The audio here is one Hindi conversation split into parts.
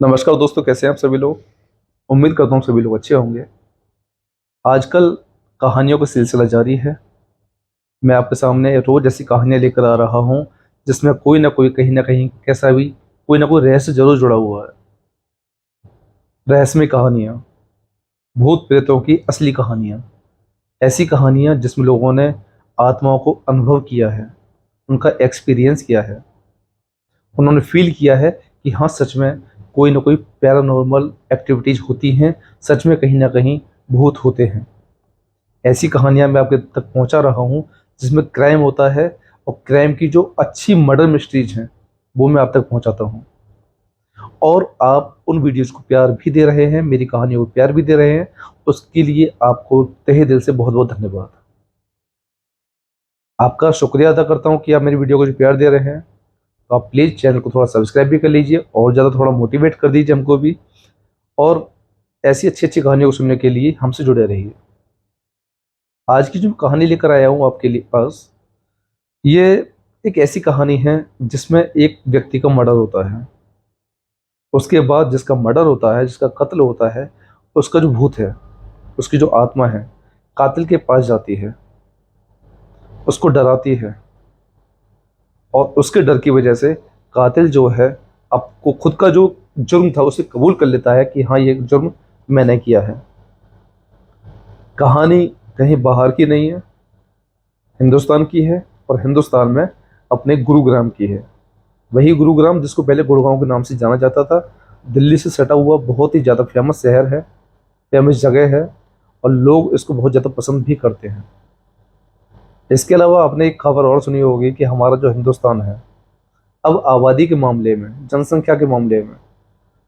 नमस्कार दोस्तों, कैसे हैं आप सभी लोग। उम्मीद करता हूँ सभी लोग अच्छे होंगे। आजकल कहानियों का सिलसिला जारी है। मैं आपके सामने रोज ऐसी कहानियां लेकर आ रहा हूँ जिसमें कोई ना कहीं कैसा भी कोई ना कोई रहस्य जरूर जुड़ा हुआ है। रहस्यमय कहानियाँ, भूत प्रेतों की असली कहानियाँ, ऐसी कहानियाँ जिसमें लोगों ने आत्माओं को अनुभव किया है, उनका एक्सपीरियंस किया है, उन्होंने फील किया है कि हाँ, सच में कोई ना कोई पैरानॉर्मल एक्टिविटीज होती हैं, सच में कहीं ना कहीं भूत होते हैं। ऐसी कहानियां मैं आपके तक पहुंचा रहा हूं जिसमें क्राइम होता है, और क्राइम की जो अच्छी मर्डर मिस्ट्रीज हैं वो मैं आप तक पहुंचाता हूं। और आप उन वीडियोस को प्यार भी दे रहे हैं, मेरी कहानियों को प्यार भी दे रहे हैं। उसके लिए आपको तहे दिल से बहुत बहुत धन्यवाद। आपका शुक्रिया अदा करता हूं कि आप मेरी वीडियो को जो प्यार दे रहे हैं। तो आप प्लीज़ चैनल को थोड़ा सब्सक्राइब भी कर लीजिए और ज़्यादा थोड़ा मोटिवेट कर दीजिए हमको भी। और ऐसी अच्छी अच्छी कहानियों को सुनने के लिए हमसे जुड़े रहिए। आज की जो कहानी लेकर आया हूँ आपके लिए पास, ये एक ऐसी कहानी है जिसमें एक व्यक्ति का मर्डर होता है। उसके बाद जिसका मर्डर होता है, जिसका कत्ल होता है, उसका जो भूत है, उसकी जो आत्मा है, कातिल के पास जाती है, उसको डराती है। और उसके डर की वजह से कातिल जो है, आपको खुद का जो जुर्म था उसे कबूल कर लेता है कि हाँ, ये जुर्म मैंने किया है। कहानी कहीं बाहर की नहीं है, हिंदुस्तान की है। और हिंदुस्तान में अपने गुरुग्राम की है। वही गुरुग्राम जिसको पहले गुड़गांव के नाम से जाना जाता था। दिल्ली से सटा हुआ बहुत ही ज़्यादा फेमस शहर है, फेमस जगह है, और लोग इसको बहुत ज़्यादा पसंद भी करते हैं। इसके अलावा आपने एक खबर और सुनी होगी कि हमारा जो हिंदुस्तान है, अब आबादी के मामले में, जनसंख्या के मामले में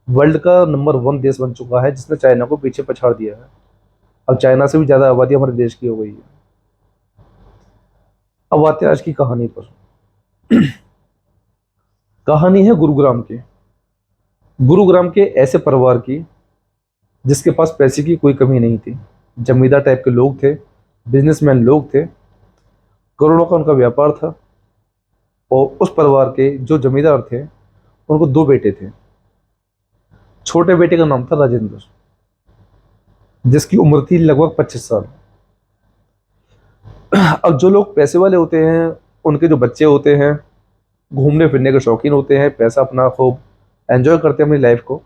वर्ल्ड का नंबर 1 देश बन चुका है, जिसने चाइना को पीछे पछाड़ दिया है। अब चाइना से भी ज़्यादा आबादी हमारे देश की हो गई है। अब आते हैं आज की कहानी पर। कहानी है गुरुग्राम की। गुरुग्राम के ऐसे परिवार की जिसके पास पैसे की कोई कमी नहीं थी। जमींदार टाइप के लोग थे, बिजनेसमैन लोग थे, करोड़ों का उनका व्यापार था। और उस परिवार के जो जमींदार थे, उनको 2 बेटे थे। छोटे बेटे का नाम था राजेंद्र, जिसकी उम्र थी लगभग 25 साल। अब जो लोग पैसे वाले होते हैं, उनके जो बच्चे होते हैं, घूमने फिरने के शौकीन होते हैं, पैसा अपना खूब एंजॉय करते हैं अपनी लाइफ को।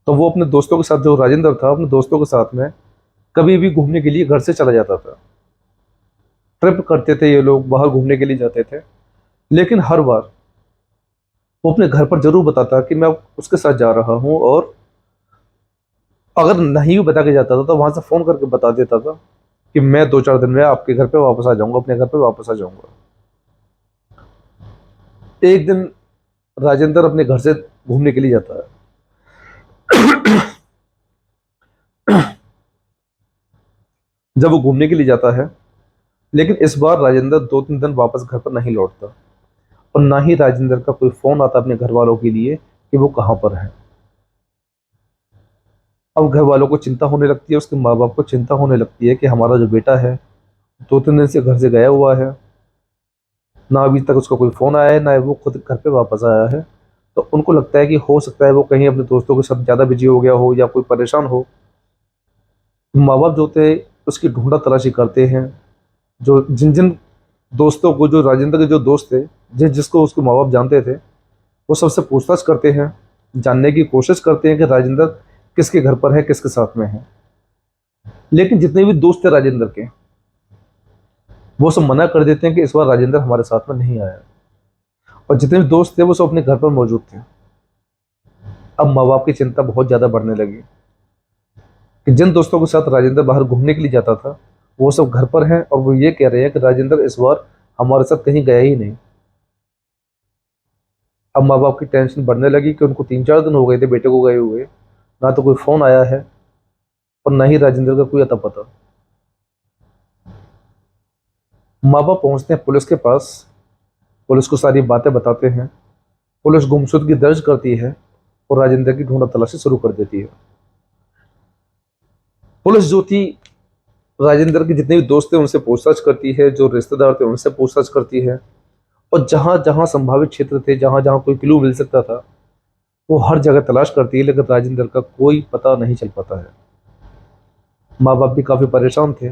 तो वो अपने दोस्तों के साथ, जो राजेंद्र था, अपने दोस्तों के साथ में कभी भी घूमने के लिए घर से चला जाता था। ट्रिप करते थे, ये लोग बाहर घूमने के लिए जाते थे। लेकिन हर बार वो अपने घर पर जरूर बताता कि मैं उसके साथ जा रहा हूँ। और अगर नहीं भी बता के जाता था तो वहां से फोन करके बता देता था कि मैं 2-4 दिन में आपके घर पे वापस आ जाऊंगा, अपने घर पे वापस आ जाऊंगा। एक दिन राजेंद्र अपने घर से घूमने के लिए जाता है। जब वो घूमने के लिए जाता है, लेकिन इस बार राजेंद्र 2-3 दिन वापस घर पर नहीं लौटता। और ना ही राजेंद्र का कोई फोन आता अपने घर वालों के लिए कि वो कहाँ पर है। अब घर वालों को चिंता होने लगती है, उसके माँ बाप को चिंता होने लगती है कि हमारा जो बेटा है 2-3 दिन से घर से गया हुआ है, ना अभी तक उसका कोई फोन आया है, ना वो खुद घर पे वापस आया है। तो उनको लगता है कि हो सकता है वो कहीं अपने दोस्तों के साथ ज़्यादा बिजी हो गया हो, या कोई परेशान हो। माँ बाप जो थे उसकी ढूंढा तलाशी करते हैं। जो जिन जिन दोस्तों को, जो राजेंद्र के जो दोस्त थे, जिसको उसके माँ बाप जानते थे, वो सबसे पूछताछ करते हैं, जानने की कोशिश करते हैं कि राजेंद्र किसके घर पर है, किसके साथ में है। लेकिन जितने भी दोस्त थे राजेंद्र के, वो सब मना कर देते हैं कि इस बार राजेंद्र हमारे साथ में नहीं आया। और जितने भी दोस्त थे वो सब अपने घर पर मौजूद थे। अब माँ बाप की चिंता बहुत ज़्यादा बढ़ने लगी कि जिन दोस्तों के साथ राजेंद्र बाहर घूमने के लिए जाता था, वो सब घर पर हैं, और वो ये कह रहे हैं कि राजेंद्र इस बार हमारे साथ कहीं गया ही नहीं। अब माँ बाप की टेंशन बढ़ने लगी कि उनको 3-4 दिन हो गए थे बेटे को गए हुए, ना तो कोई फ़ोन आया है और ना ही राजेंद्र का कोई अता पता। माँ बाप पहुँचते हैं पुलिस के पास, पुलिस को सारी बातें बताते हैं। पुलिस गुमशुदगी दर्ज करती है और राजेंद्र की ढूंढा तलाशी शुरू कर देती है। पुलिस जो थी, राजेंद्र के जितने भी दोस्त थे उनसे पूछताछ करती है, जो रिश्तेदार थे उनसे पूछताछ करती है। और जहां जहां संभावित क्षेत्र थे, जहां जहां कोई क्लू मिल सकता था, वो हर जगह तलाश करती है, लेकिन राजेंद्र का कोई पता नहीं चल पाता है। माँ बाप भी काफी परेशान थे।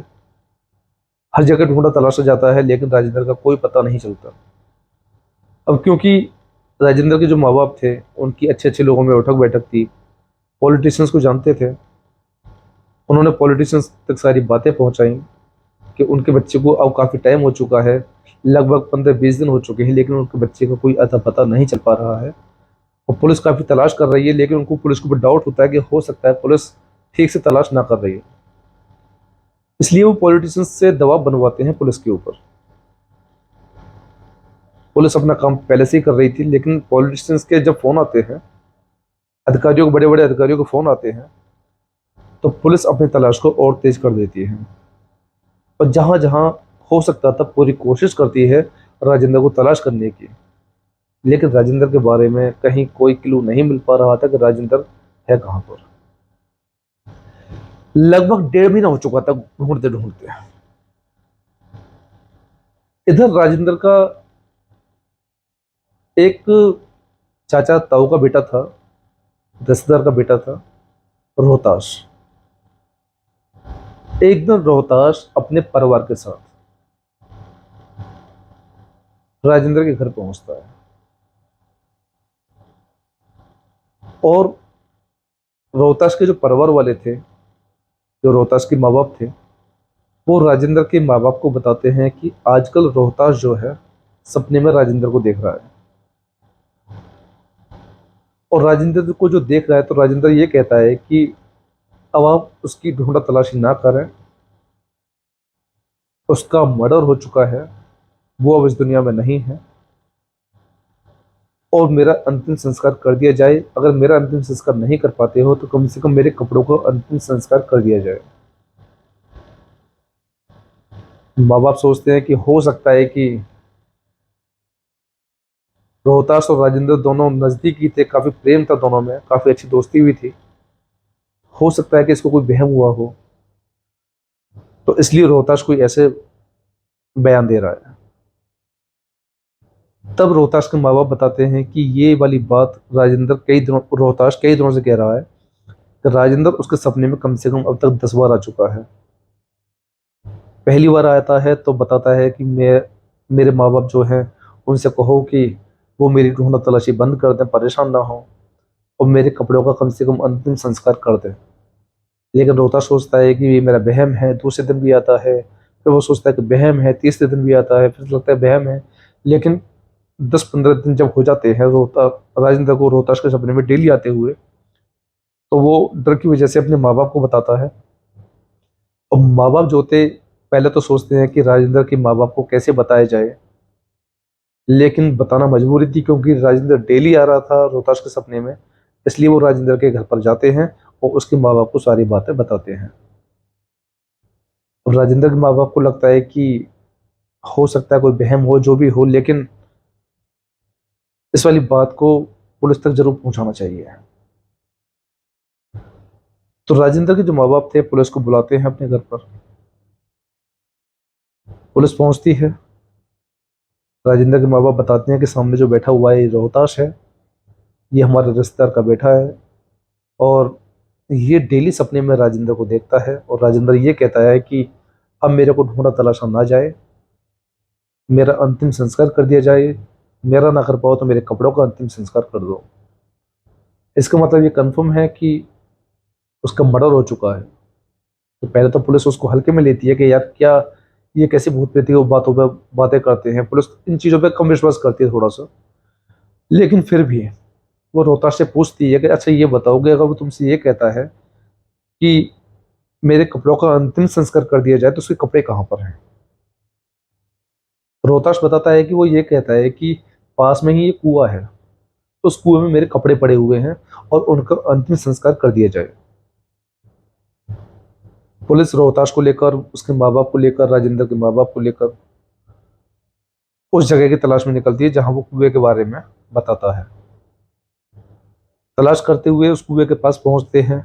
हर जगह ढूंढा तलाशा जाता है, लेकिन राजेंद्र का कोई पता नहीं चलता। अब क्योंकि राजेंद्र के जो माँ बाप थे, उनकी अच्छे अच्छे लोगों में उठक बैठक थी, पॉलिटिशियंस को जानते थे। उन्होंने पॉलिटिशियंस तक सारी बातें पहुंचाई कि उनके बच्चे को अब काफ़ी टाइम हो चुका है, लगभग 15-20 दिन हो चुके हैं, लेकिन उनके बच्चे का कोई अता पता नहीं चल पा रहा है। और पुलिस काफ़ी तलाश कर रही है, लेकिन उनको पुलिस के ऊपर डाउट होता है कि हो सकता है पुलिस ठीक से तलाश ना कर रही है। इसलिए वो पॉलिटिशियंस से दबाव बनवाते हैं पुलिस के ऊपर। पुलिस अपना काम पहले से ही कर रही थी, लेकिन पॉलिटिशियंस के जब फोन आते हैं, अधिकारियों को, बड़े बड़े अधिकारियों को फोन आते हैं, तो पुलिस अपनी तलाश को और तेज कर देती है। और जहां जहां हो सकता था पूरी कोशिश करती है राजेंद्र को तलाश करने की, लेकिन राजेंद्र के बारे में कहीं कोई क्लू नहीं मिल पा रहा था कि राजेंद्र है कहाँ पर। लगभग 1.5 महीना हो चुका था ढूंढते ढूंढते। इधर राजेंद्र का एक चाचा ताऊ का बेटा था, रिश्तेदार का बेटा था, रोहताश। एक दिन रोहताश अपने परिवार के साथ राजेंद्र के घर पहुंचता है, और रोहताश के जो परिवार वाले थे, जो रोहताश के माँ बाप थे, वो राजेंद्र के माँ बाप को बताते हैं कि आजकल रोहताश जो है सपने में राजेंद्र को देख रहा है। और राजेंद्र को जो देख रहा है, तो राजेंद्र ये कहता है कि अब आप उसकी ढूंढा तलाशी ना करें, उसका मर्डर हो चुका है, वो अब इस दुनिया में नहीं है, और मेरा अंतिम संस्कार कर दिया जाए। अगर मेरा अंतिम संस्कार नहीं कर पाते हो तो कम से कम मेरे कपड़ों को अंतिम संस्कार कर दिया जाए। माँ बाप सोचते हैं कि हो सकता है कि रोहतास और राजेंद्र दोनों नजदीकी थे, काफी प्रेम था दोनों में, काफी अच्छी दोस्ती भी थी। हो सकता है कि इसको कोई वहम हुआ हो, तो इसलिए रोहतास कोई ऐसे बयान दे रहा है। तब रोहतास के माँ बाप बताते हैं कि ये वाली बात राजेंद्र रोहतास कई दिनों से कह रहा है कि राजेंद्र उसके सपने में कम से कम अब तक 10 बार आ चुका है। पहली बार आता है तो बताता है कि मेरे माँ बाप जो हैं उनसे कहो कि वो मेरी ढूंढा तलाशी बंद कर दें, परेशान ना हो, और मेरे कपड़ों का कम से कम अंतिम संस्कार कर दें। लेकिन रोता सोचता है कि ये मेरा वहम है। दूसरे दिन भी आता है, फिर वो सोचता है कि वहम है, तीसरे दिन भी आता है, फिर लगता है वहम है। लेकिन 10-15 दिन जब हो जाते हैं, रोता राजेंद्र को रोहताश के सपने में डेली आते हुए, तो वो डर की वजह से अपने माँ बाप को बताता है। और माँ बाप जो होते, पहले तो सोचते हैं कि राजेंद्र के माँ बाप को कैसे बताया जाए, लेकिन बताना मजबूरी थी क्योंकि राजेंद्र डेली आ रहा था रोहताश के सपने में। इसलिए वो राजेंद्र के घर पर जाते हैं और उसके माँ बाप को सारी बातें बताते हैं। और राजेंद्र के माँ बाप को लगता है कि हो सकता है कोई वहम हो, जो भी हो, लेकिन इस वाली बात को पुलिस तक जरूर पहुंचाना चाहिए। तो राजेंद्र के जो माँ बाप थे पुलिस को बुलाते हैं अपने घर पर। पुलिस पहुंचती है, राजेंद्र के माँ बाप बताते हैं कि सामने जो बैठा हुआ है ये रोहताश है, ये हमारे रिश्तेदार का बेटा है, और ये डेली सपने में राजेंद्र को देखता है। और राजेंद्र ये कहता है कि अब मेरे को ढूंढा तलाशा ना जाए, मेरा अंतिम संस्कार कर दिया जाए, मेरा ना कर पाओ तो मेरे कपड़ों का अंतिम संस्कार कर दो। इसका मतलब ये कंफर्म है कि उसका मर्डर हो चुका है। तो पहले तो पुलिस उसको हल्के में लेती है कि यार क्या ये कैसे भूत प्रेत की बातों पर बातें करते हैं। पुलिस इन चीज़ों पे कम विश्वास करती है थोड़ा सा, लेकिन फिर भी वो रोहताश से पूछती है कि अच्छा ये बताओगे, अगर वो तुमसे ये कहता है कि मेरे कपड़ों का अंतिम संस्कार कर दिया जाए, तो उसके कपड़े कहाँ पर हैं? रोहताश बताता है कि वो ये कहता है कि पास में ही ये कुआं है, तो उस कुएं में मेरे कपड़े पड़े हुए हैं, और उनका अंतिम संस्कार कर दिया जाए। पुलिस रोहताश को लेकर, उसके माँ बाप को लेकर, राजेंद्र के माँ बाप को लेकर उस जगह की तलाश में निकलती है जहां वो कुएं के बारे में बताता है। तलाश करते हुए उस कुएं के पास पहुंचते हैं।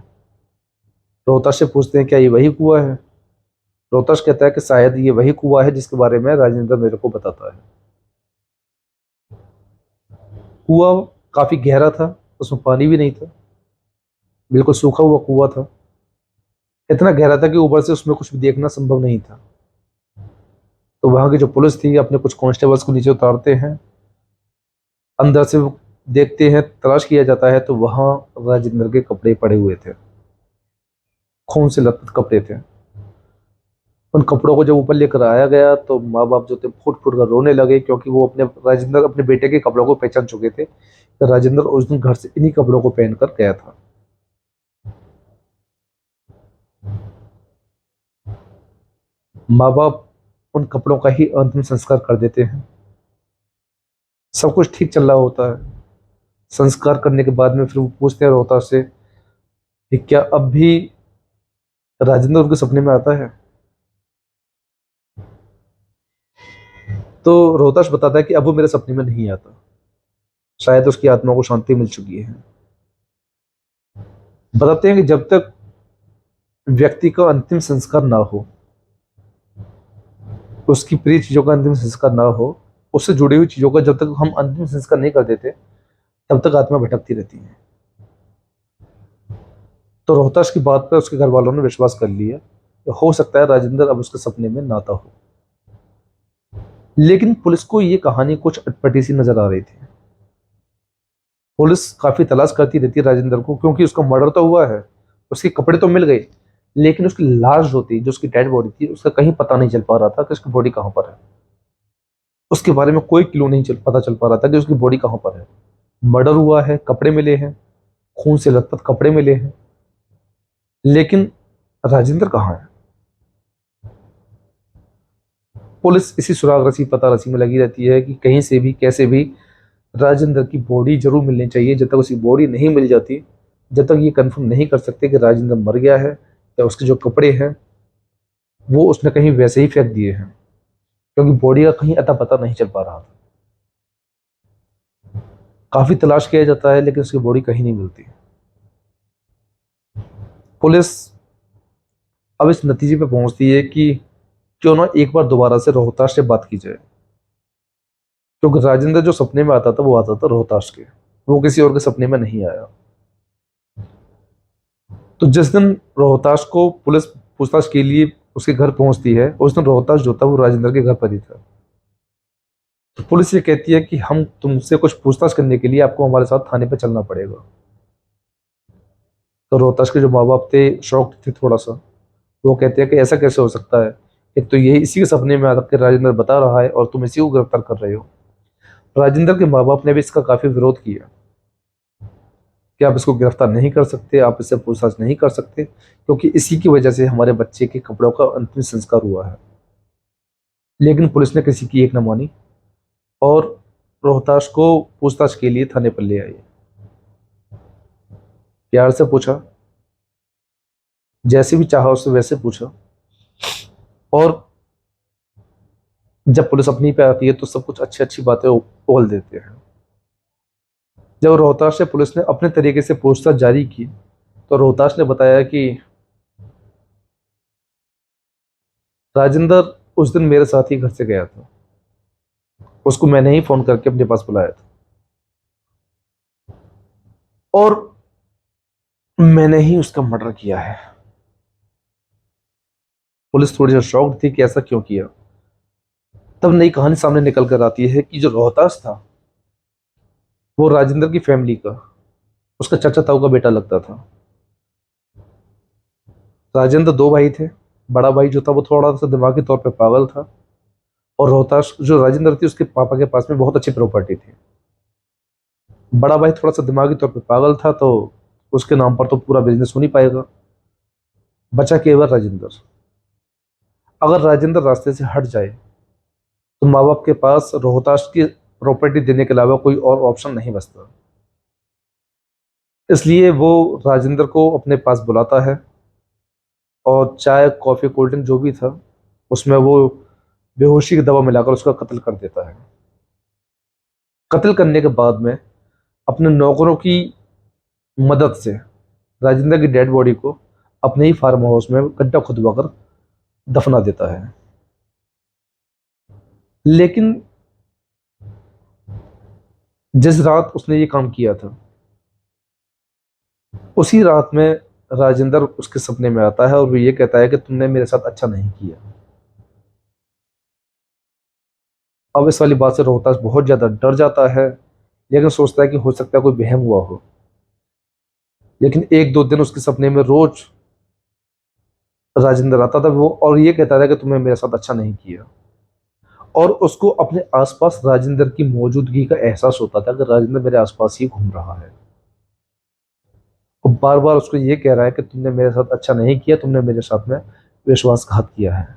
रोहताश से पूछते हैं क्या ये वही कुआं है? रोहताश कहता है कि शायद ये वही कुआं है जिसके बारे में राजेंद्र मेरे को बताता है। कुआं काफी गहरा था, उसमें पानी भी नहीं था, बिल्कुल सूखा हुआ कुआं था। इतना गहरा था कि ऊपर से उसमें कुछ भी देखना संभव नहीं था। तो वहां की जो पुलिस थी अपने कुछ कांस्टेबल्स को नीचे उतारते हैं, अंदर से वो देखते हैं, तलाश किया जाता है, तो वहां राजेंद्र के कपड़े पड़े हुए थे, खून से लथपथ कपड़े थे। उन कपड़ों को जब ऊपर लेकर आया गया तो माँ बाप जो थे फुट फुट कर रोने लगे, क्योंकि वो राजेंद्र अपने बेटे के कपड़ों को पहचान चुके थे कि राजेंद्र उस दिन घर से इन्हीं कपड़ों को पहनकर गया था। माँ बाप उन कपड़ों का ही अंतिम संस्कार कर देते हैं। सब कुछ ठीक चल रहा होता है। संस्कार करने के बाद में फिर वो पूछते हैं रोहतास से कि क्या अब भी राजेंद्र उनके सपने में आता है। तो रोहतास बताता है कि अब वो मेरे सपने में नहीं आता, शायद उसकी आत्मा को शांति मिल चुकी है। बताते हैं कि जब तक व्यक्ति का अंतिम संस्कार ना हो, उसकी प्रिय चीजों का अंतिम संस्कार ना हो, उससे जुड़ी हुई चीजों का जब तक हम अंतिम संस्कार नहीं कर देते, तब तक आत्मा भटकती रहती है। तो रोहताश की बात पर उसके घर वालों ने विश्वास कर लिया कि हो सकता है राजेंद्र अब उसके सपने में नाता हो। लेकिन पुलिस को ये कहानी कुछ अटपटी सी नजर आ रही थी। पुलिस काफी तलाश करती रहती है राजेंद्र को, क्योंकि उसका मर्डर तो हुआ है, उसके कपड़े तो मिल गए, लेकिन उसकी लाश जो थी, जो उसकी डेड बॉडी थी, उसका कहीं पता नहीं चल पा रहा था कि उसकी बॉडी कहाँ पर है। उसके बारे में कोई क्लू नहीं पता चल पा रहा था कि उसकी बॉडी कहाँ पर है। मर्डर हुआ है, कपड़े मिले हैं, खून से लथपथ कपड़े मिले हैं, लेकिन राजेंद्र कहाँ है। पुलिस इसी सुराग रसी पता रसी में लगी रहती है कि कहीं से भी कैसे भी राजेंद्र की बॉडी जरूर मिलनी चाहिए। जब तक उसकी बॉडी नहीं मिल जाती, जब तक ये कंफर्म नहीं कर सकते कि राजेंद्र मर गया है या उसके जो कपड़े हैं वो उसने कहीं वैसे ही फेंक दिए हैं, क्योंकि बॉडी का कहीं अता पता नहीं चल पा रहा था। काफी तलाश किया जाता है लेकिन उसकी बॉडी कहीं नहीं मिलती। पुलिस अब इस नतीजे पे पहुंचती है कि क्यों ना एक बार दोबारा से रोहताश से बात की जाए, क्योंकि राजेंद्र जो सपने में आता था वो आता था रोहताश के, वो किसी और के सपने में नहीं आया। तो जिस दिन रोहताश को पुलिस पूछताछ के लिए उसके घर पहुंचती है, उस दिन रोहताश जो था वो राजेंद्र के घर पर ही था। तो पुलिस ये कहती है कि हम तुमसे कुछ पूछताछ करने के लिए आपको हमारे साथ थाने पे चलना पड़ेगा। तो रोहताश के जो माँ बाप थे शॉक्ड थे थोड़ा सा। वो कहते हैं कि ऐसा कैसे हो सकता है, एक तो यही इसी के सपने में आकर राजेंद्र बता रहा है और तुम इसी को गिरफ्तार कर रहे हो। राजेंद्र के माँ बाप ने भी इसका काफी विरोध किया कि आप इसको गिरफ्तार नहीं कर सकते, आप इससे पूछताछ नहीं कर सकते, क्योंकि इसी की वजह से हमारे बच्चे के कपड़ों का अंतिम संस्कार हुआ है। लेकिन पुलिस ने किसी की एक न मानी और रोहताश को पूछताछ के लिए थाने पर ले आई। प्यार से पूछा, जैसे भी चाहा उससे वैसे पूछा, और जब पुलिस अपनी पे आती है तो सब कुछ अच्छी अच्छी बातें बोल देते हैं। जब रोहताश से पुलिस ने अपने तरीके से पूछताछ जारी की तो रोहताश ने बताया कि राजेंद्र उस दिन मेरे साथ ही घर से गया था, उसको मैंने ही फोन करके अपने पास बुलाया था और मैंने ही उसका मर्डर किया है। पुलिस थोड़ी सी शॉक्ड थी कि ऐसा क्यों किया। तब नई कहानी सामने निकल कर आती है कि जो रोहताश था वो राजेंद्र की फैमिली का, उसका चाचा ताऊ का बेटा लगता था। राजेंद्र दो भाई थे। बड़ा भाई जो था वो थोड़ा सा दिमागी तौर पे पागल था, और रोहताश जो राजेंद्र थी उसके पापा के पास में बहुत अच्छी प्रॉपर्टी थी। बड़ा भाई थोड़ा सा दिमागी तौर पे पागल था, तो उसके नाम पर तो पूरा बिजनेस हो नहीं पाएगा। बचा केवल राजेंद्र। अगर राजेंद्र रास्ते से हट जाए तो माँ बाप के पास रोहताश की प्रॉपर्टी देने के अलावा कोई और ऑप्शन नहीं बचता। इसलिए वो राजेंद्र को अपने पास बुलाता है और चाय कॉफी कोल्ड ड्रिंक जो भी था उसमें वो बेहोशी की दवा मिलाकर उसका कत्ल कर देता है। कत्ल करने के बाद में अपने नौकरों की मदद से राजेंद्र की डेड बॉडी को अपने ही फार्म हाउस में गड्ढा खुदवाकर दफना देता है। लेकिन जिस रात उसने ये काम किया था उसी रात में राजेंद्र उसके सपने में आता है और वो ये कहता है कि तुमने मेरे साथ अच्छा नहीं किया। अब इस वाली बात से रोहतास बहुत ज्यादा डर जाता है, लेकिन सोचता है कि हो सकता है कोई वहम हुआ हो। लेकिन एक दो दिन उसके सपने में रोज राजेंद्र आता था वो, और ये कहता था कि तुमने मेरे साथ अच्छा नहीं किया। और उसको अपने आसपास राजेंद्र की मौजूदगी का एहसास होता था कि राजेंद्र मेरे आसपास ही घूम रहा है। और बार बार उसको ये कह रहा है कि तुमने मेरे साथ अच्छा नहीं किया, तुमने मेरे साथ में विश्वासघात किया है।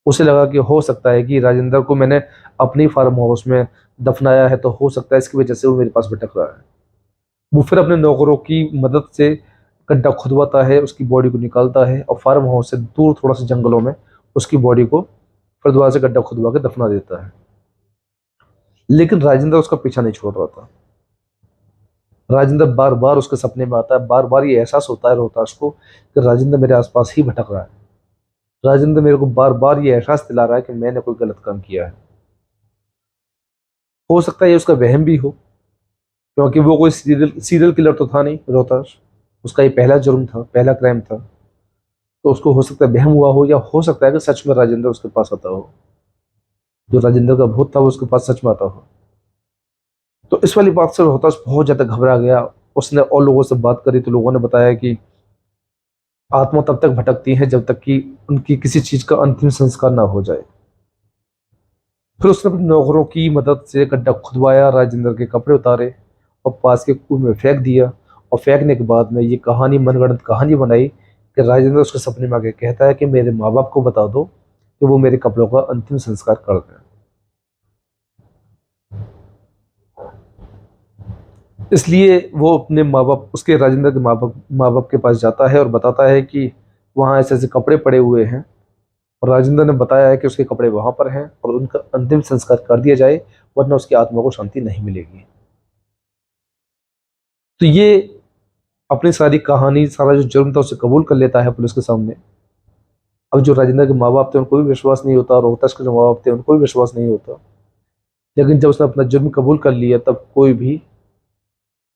उसे लगा कि हो सकता है कि राजेंद्र को मैंने अपनी फार्म हाउस में दफनाया है, तो हो सकता है इसकी वजह से वो मेरे पास भटक रहा है। वो फिर अपने नौकरों की मदद से गड्ढा खुदवाता है, उसकी बॉडी को निकालता है और फार्म हाउस से दूर थोड़ा सा जंगलों में उसकी बॉडी को फिर दोबारा से गड्ढा खुदवा के दफना देता है। लेकिन राजेंद्र उसका पीछा नहीं छोड़ रहा था। राजेंद्र बार बार उसके सपने में आता है, बार बार ये एहसास होता है रोहताश को कि राजेंद्र मेरे आसपास ही भटक रहा है। राजेंद्र मेरे को बार बार ये एहसास दिला रहा है कि मैंने कोई गलत काम किया है। हो सकता है ये उसका वहम भी हो, क्योंकि वो कोई सीरियल किलर तो था नहीं रोहताश। उसका ये पहला जुर्म था, पहला क्राइम था। तो उसको हो सकता है वहम हुआ हो, या हो सकता है कि सच में राजेंद्र उसके पास आता हो, जो राजेंद्र का भूत था वो उसके पास सच में आता हो। तो इस वाली बात से रोहताश बहुत ज्यादा घबरा गया। उसने और लोगों से बात करी तो लोगों ने बताया कि आत्मा तब तक भटकती है जब तक कि उनकी किसी चीज का अंतिम संस्कार ना हो जाए। फिर उसने अपने नौकरों की मदद से गड्ढा खुदवाया, राजेंद्र के कपड़े उतारे और पास के कुएं में फेंक दिया। और फेंकने के बाद में ये कहानी, मनगढ़ंत कहानी बनाई कि राजेंद्र उसके सपने में आके कहता है कि मेरे माँ बाप को बता दो कि वो मेरे कपड़ों का अंतिम संस्कार कर दें। इसलिए वो अपने माँ बाप, उसके राजेंद्र के माँ बाप के पास जाता है और बताता है कि वहाँ ऐसे ऐसे कपड़े पड़े हुए हैं। और राजेंद्र ने बताया है कि उसके कपड़े वहां पर हैं और उनका अंतिम संस्कार कर दिया जाए, वरना उसकी आत्मा को शांति नहीं मिलेगी। तो ये अपनी सारी कहानी, सारा जो जुर्म था उसे कबूल कर लेता है पुलिस के सामने। अब जो राजेंद्र के माँ बाप थे उनको भी विश्वास नहीं होता, और रोहताश के जो माँ बाप थे उनको भी विश्वास नहीं होता। लेकिन जब उसने अपना जुर्म कबूल कर लिया तब कोई भी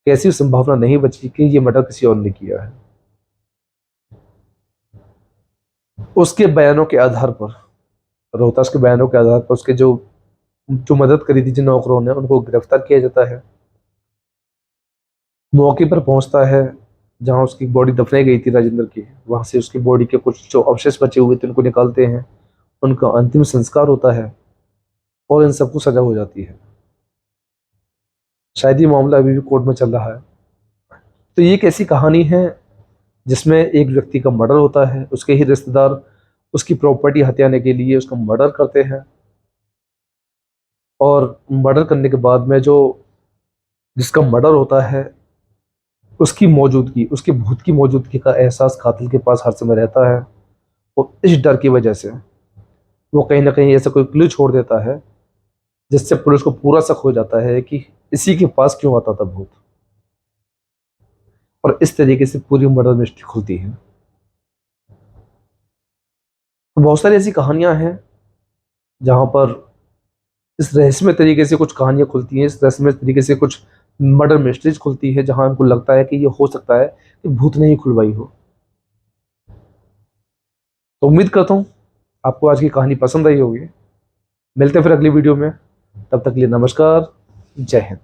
कैसी संभावना नहीं बची कि ये मर्डर किसी और ने किया है। उसके बयानों के आधार पर, रोहताश के बयानों के आधार पर उसके जो जो मदद करी थी जिन नौकरों ने, उनको गिरफ्तार किया जाता है। मौके पर पहुंचता है जहां उसकी बॉडी दफनाई गई थी राजेंद्र की। वहां से उसकी बॉडी के कुछ जो अवशेष बचे हुए थे उनको निकालते हैं, उनका अंतिम संस्कार होता है और इन सबको सजा हो जाती है। शायद ये मामला अभी भी कोर्ट में चल रहा है। तो ये एक ऐसी कहानी है जिसमें एक व्यक्ति का मर्डर होता है, उसके ही रिश्तेदार उसकी प्रॉपर्टी हथियाने के लिए उसका मर्डर करते हैं। और मर्डर करने के बाद में जो जिसका मर्डर होता है, उसकी मौजूदगी, उसके भूत की मौजूदगी का एहसास कातिल के पास हर समय रहता है। और इस डर की वजह से वो कहीं ना कहीं ऐसा कोई क्लू छोड़ देता है जिससे पुलिस को पूरा शक हो जाता है कि इसी के पास क्यों आता था भूत। और इस तरीके से पूरी मर्डर मिस्ट्री खुलती है। तो बहुत सारी ऐसी कहानियां हैं जहां पर इस रहस्यमय तरीके से कुछ कहानियां खुलती हैं, इस रहस्यमय तरीके से कुछ मर्डर मिस्ट्रीज खुलती है, जहां हमको लगता है कि ये हो सकता है कि भूत ने ही खुलवाई हो। तो उम्मीद करता हूँ आपको आज की कहानी पसंद आई होगी। मिलते हैं फिर अगली वीडियो में। तब तक के लिए नमस्कार, जय हिंद।